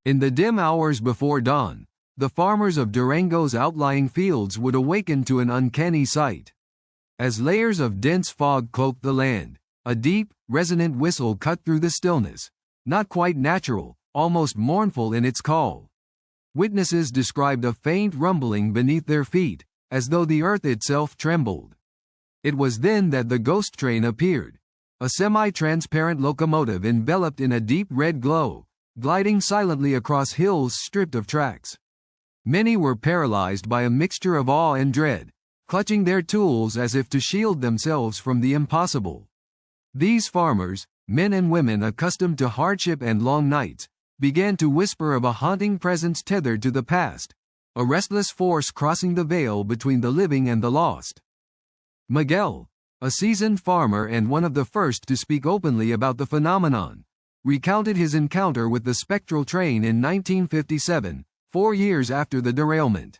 In the dim hours before dawn, the farmers of Durango's outlying fields would awaken to an uncanny sight. As layers of dense fog cloaked the land, a deep, resonant whistle cut through the stillness, not quite natural, almost mournful in its call. Witnesses described a faint rumbling beneath their feet, as though the earth itself trembled. It was then that the ghost train appeared, a semi-transparent locomotive enveloped in a deep red glow, gliding silently across hills stripped of tracks. Many were paralyzed by a mixture of awe and dread, clutching their tools as if to shield themselves from the impossible. These farmers, men and women accustomed to hardship and long nights, began to whisper of a haunting presence tethered to the past, a restless force crossing the veil between the living and the lost. Miguel, a seasoned farmer and one of the first to speak openly about the phenomenon, recounted his encounter with the spectral train in 1957, 4 years after the derailment.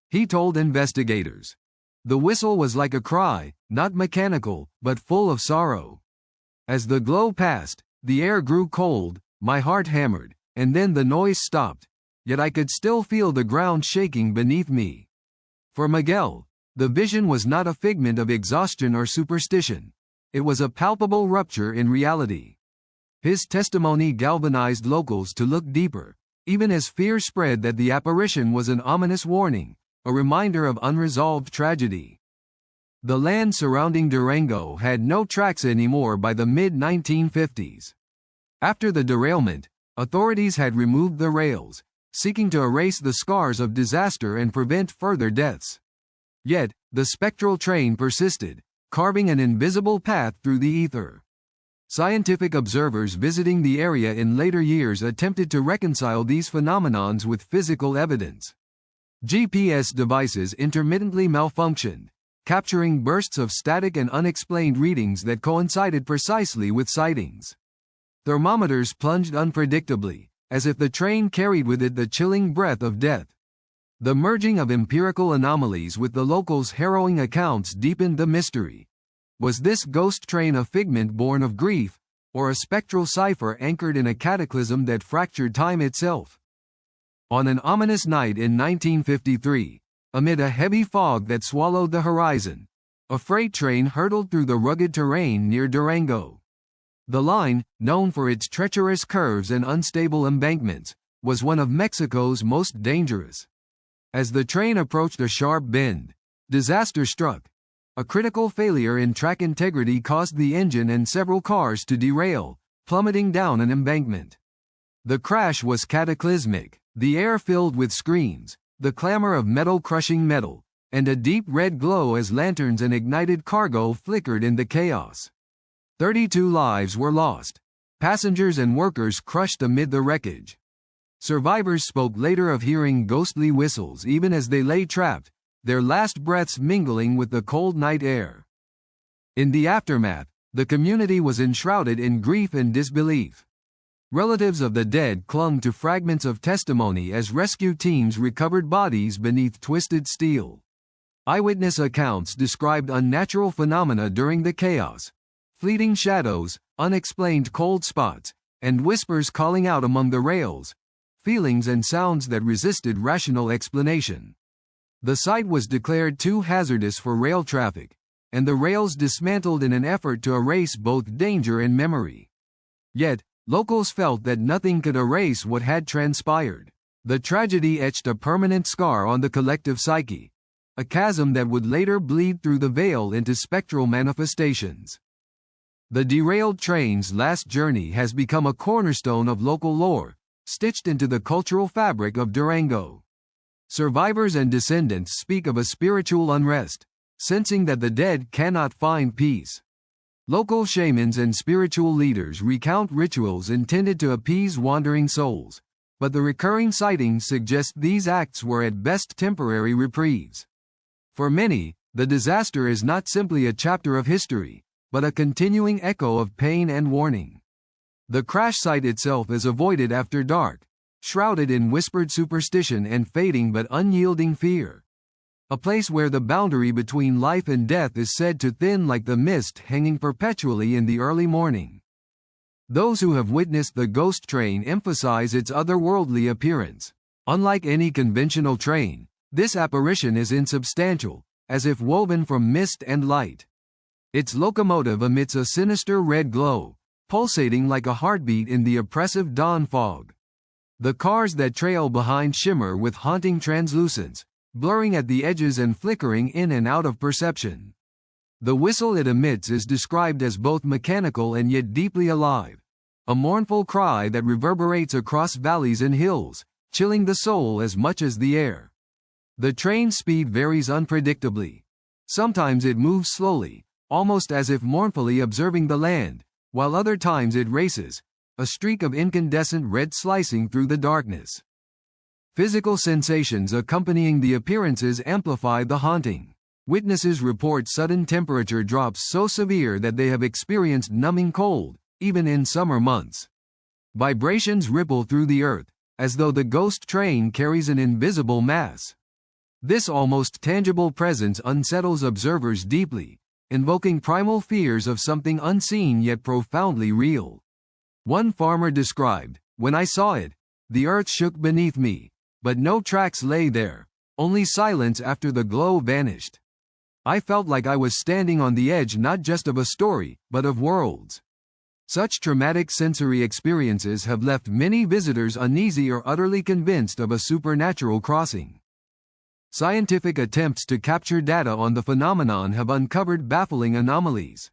He told investigators, "The whistle was like a cry, not mechanical, but full of sorrow. As the glow passed, the air grew cold, my heart hammered, and then the noise stopped, yet I could still feel the ground shaking beneath me." For Miguel, the vision was not a figment of exhaustion or superstition. It was a palpable rupture in reality. His testimony galvanized locals to look deeper, even as fear spread that the apparition was an ominous warning, a reminder of unresolved tragedy. The land surrounding Durango had no tracks anymore by the mid-1950s. After the derailment, authorities had removed the rails, seeking to erase the scars of disaster and prevent further deaths. Yet, the spectral train persisted, carving an invisible path through the ether. Scientific observers visiting the area in later years attempted to reconcile these phenomenons with physical evidence. GPS devices intermittently malfunctioned, capturing bursts of static and unexplained readings that coincided precisely with sightings. Thermometers plunged unpredictably, as if the train carried with it the chilling breath of death. The merging of empirical anomalies with the locals' harrowing accounts deepened the mystery. Was this ghost train a figment born of grief, or a spectral cipher anchored in a cataclysm that fractured time itself? On an ominous night in 1953, amid a heavy fog that swallowed the horizon, a freight train hurtled through the rugged terrain near Durango. The line, known for its treacherous curves and unstable embankments, was one of Mexico's most dangerous. As the train approached a sharp bend, disaster struck. A critical failure in track integrity caused the engine and several cars to derail, plummeting down an embankment. The crash was cataclysmic, the air filled with screams, the clamor of metal crushing metal, and a deep red glow as lanterns and ignited cargo flickered in the chaos. 32 lives were lost, passengers and workers crushed amid the wreckage. Survivors spoke later of hearing ghostly whistles even as they lay trapped, their last breaths mingling with the cold night air. In the aftermath, the community was enshrouded in grief and disbelief. Relatives of the dead clung to fragments of testimony as rescue teams recovered bodies beneath twisted steel. Eyewitness accounts described unnatural phenomena during the chaos: fleeting shadows, unexplained cold spots, and whispers calling out among the rails, feelings and sounds that resisted rational explanation. The site was declared too hazardous for rail traffic, and the rails dismantled in an effort to erase both danger and memory. Yet, locals felt that nothing could erase what had transpired. The tragedy etched a permanent scar on the collective psyche, a chasm that would later bleed through the veil into spectral manifestations. The derailed train's last journey has become a cornerstone of local lore, stitched into the cultural fabric of Durango. Survivors and descendants speak of a spiritual unrest, sensing that the dead cannot find peace. Local shamans and spiritual leaders recount rituals intended to appease wandering souls, but the recurring sightings suggest these acts were at best temporary reprieves. For many, the disaster is not simply a chapter of history, but a continuing echo of pain and warning. The crash site itself is avoided after dark, shrouded in whispered superstition and fading but unyielding fear. A place where the boundary between life and death is said to thin like the mist hanging perpetually in the early morning. Those who have witnessed the ghost train emphasize its otherworldly appearance. Unlike any conventional train, this apparition is insubstantial, as if woven from mist and light. Its locomotive emits a sinister red glow, pulsating like a heartbeat in the oppressive dawn fog. The cars that trail behind shimmer with haunting translucence, blurring at the edges and flickering in and out of perception. The whistle it emits is described as both mechanical and yet deeply alive, a mournful cry that reverberates across valleys and hills, chilling the soul as much as the air. The train's speed varies unpredictably. Sometimes it moves slowly, almost as if mournfully observing the land, while other times it races, a streak of incandescent red slicing through the darkness. Physical sensations accompanying the appearances amplify the haunting. Witnesses report sudden temperature drops so severe that they have experienced numbing cold, even in summer months. Vibrations ripple through the earth, as though the ghost train carries an invisible mass. This almost tangible presence unsettles observers deeply, invoking primal fears of something unseen yet profoundly real. One farmer described, "When I saw it, the earth shook beneath me, but no tracks lay there, only silence after the glow vanished. I felt like I was standing on the edge not just of a story, but of worlds." Such traumatic sensory experiences have left many visitors uneasy or utterly convinced of a supernatural crossing. Scientific attempts to capture data on the phenomenon have uncovered baffling anomalies.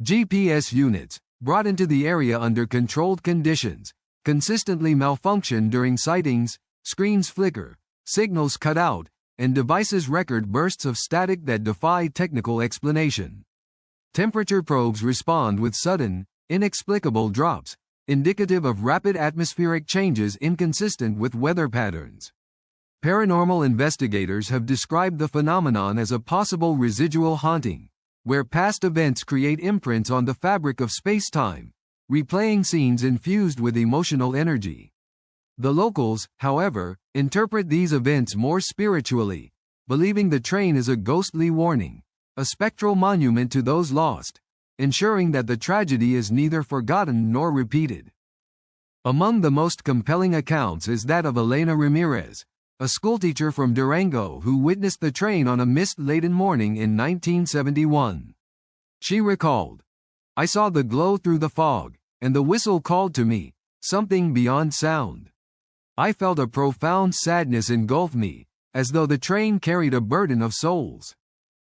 GPS units, brought into the area under controlled conditions, consistently malfunction during sightings, screens flicker, signals cut out, and devices record bursts of static that defy technical explanation. Temperature probes respond with sudden, inexplicable drops, indicative of rapid atmospheric changes inconsistent with weather patterns. Paranormal investigators have described the phenomenon as a possible residual haunting, where past events create imprints on the fabric of space-time, replaying scenes infused with emotional energy. The locals, however, interpret these events more spiritually, believing the train is a ghostly warning, a spectral monument to those lost, ensuring that the tragedy is neither forgotten nor repeated. Among the most compelling accounts is that of Elena Ramirez, a schoolteacher from Durango who witnessed the train on a mist-laden morning in 1971. She recalled, "I saw the glow through the fog, and the whistle called to me, something beyond sound. I felt a profound sadness engulf me, as though the train carried a burden of souls.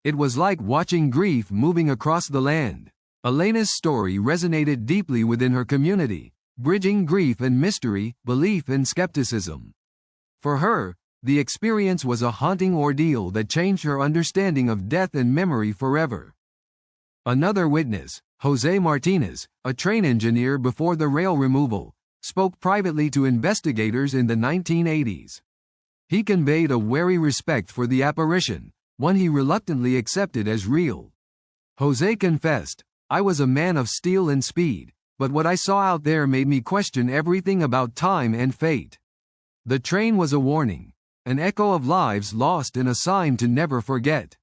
It was like watching grief moving across the land." Elena's story resonated deeply within her community, bridging grief and mystery, belief and skepticism. For her, the experience was a haunting ordeal that changed her understanding of death and memory forever. Another witness, José Martinez, a train engineer before the rail removal, spoke privately to investigators in the 1980s. He conveyed a wary respect for the apparition, one he reluctantly accepted as real. José confessed, "I was a man of steel and speed, but what I saw out there made me question everything about time and fate. The train was a warning, an echo of lives lost and a sign to never forget.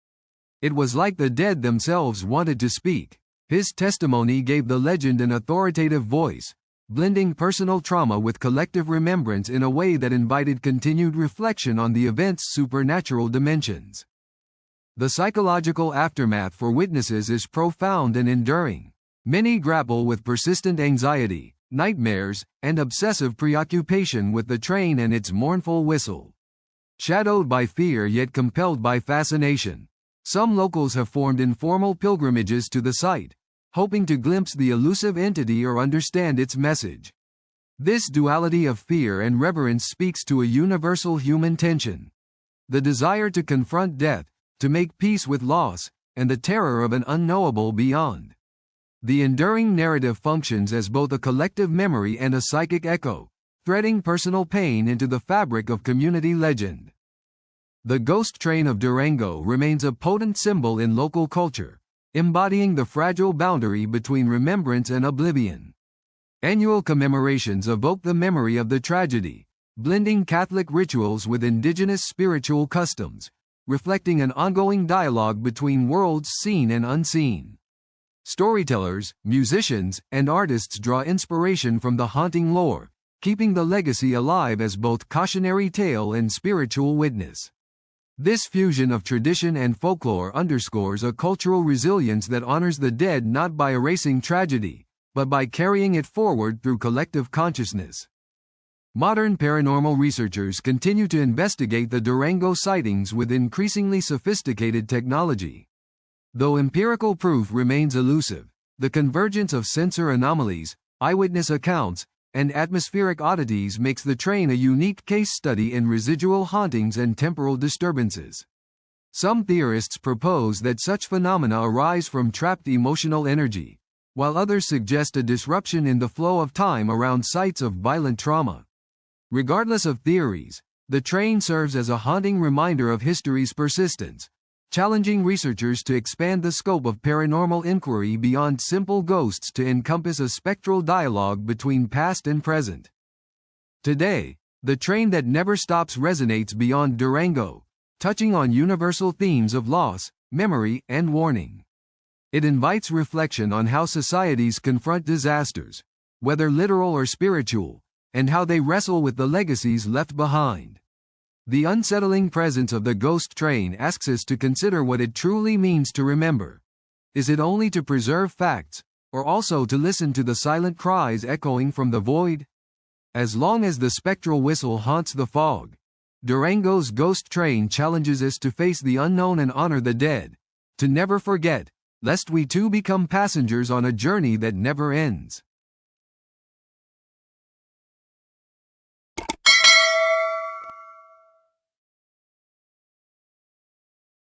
It was like the dead themselves wanted to speak." His testimony gave the legend an authoritative voice, blending personal trauma with collective remembrance in a way that invited continued reflection on the event's supernatural dimensions. The psychological aftermath for witnesses is profound and enduring. Many grapple with persistent anxiety, nightmares, and obsessive preoccupation with the train and its mournful whistle. Shadowed by fear yet compelled by fascination, some locals have formed informal pilgrimages to the site, hoping to glimpse the elusive entity or understand its message. This duality of fear and reverence speaks to a universal human tension: the desire to confront death, to make peace with loss, and the terror of an unknowable beyond. The enduring narrative functions as both a collective memory and a psychic echo, threading personal pain into the fabric of community legend. The ghost train of Durango remains a potent symbol in local culture, embodying the fragile boundary between remembrance and oblivion. Annual commemorations evoke the memory of the tragedy, blending Catholic rituals with indigenous spiritual customs, reflecting an ongoing dialogue between worlds seen and unseen. Storytellers, musicians, and artists draw inspiration from the haunting lore, keeping the legacy alive as both cautionary tale and spiritual witness. This fusion of tradition and folklore underscores a cultural resilience that honors the dead not by erasing tragedy, but by carrying it forward through collective consciousness. Modern paranormal researchers continue to investigate the Durango sightings with increasingly sophisticated technology. Though empirical proof remains elusive, the convergence of sensor anomalies, eyewitness accounts, and atmospheric oddities makes the train a unique case study in residual hauntings and temporal disturbances. Some theorists propose that such phenomena arise from trapped emotional energy, while others suggest a disruption in the flow of time around sites of violent trauma. Regardless of theories, the train serves as a haunting reminder of history's persistence, challenging researchers to expand the scope of paranormal inquiry beyond simple ghosts to encompass a spectral dialogue between past and present. Today, the train that never stops resonates beyond Durango, touching on universal themes of loss, memory, and warning. It invites reflection on how societies confront disasters, whether literal or spiritual, and how they wrestle with the legacies left behind. The unsettling presence of the ghost train asks us to consider what it truly means to remember. Is it only to preserve facts, or also to listen to the silent cries echoing from the void? As long as the spectral whistle haunts the fog, Durango's ghost train challenges us to face the unknown and honor the dead, to never forget, lest we too become passengers on a journey that never ends.